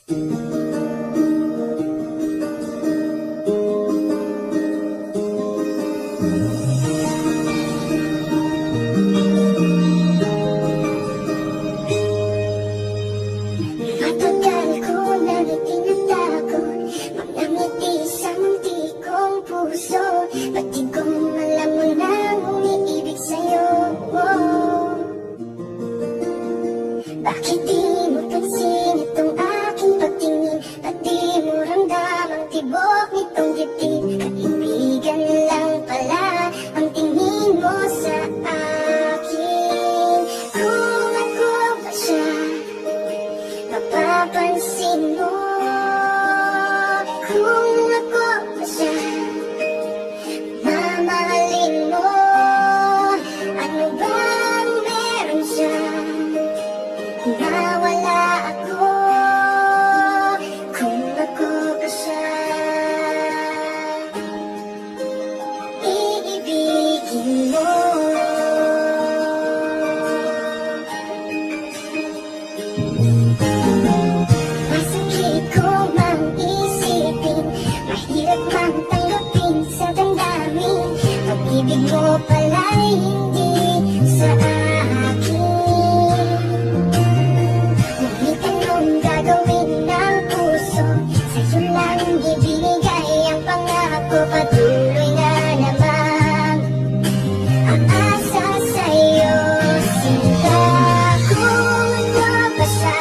Matagal ko nang itinatago mga ngiti sa munti kong puso. Ba't di ko alam mo nang umiibig sa'yo? Bakit di mo pansin itong aking pagtingin? Ba't di mo ramdam ang tibok nitong dibdib? Kaibigan lang pala ang tingin mo sa akin. Kung ako ba siya, mapapansin mo. Kung ako ba siya, mamahalin mo. Ano bang meron siya? Nawala ako. Kung ako ba siya, iibigin mo. Masakit ko mang isipin, mahirap mang tanggapin sa damdamin. Pag-ibig mo pala'y hindi sa akin. Ngunit anong gagawin ng puso? Sa'yo lang ibinigay ang pangako. Patuloy na naman ang asa sa'yo, sinta. Kung ano ba siya,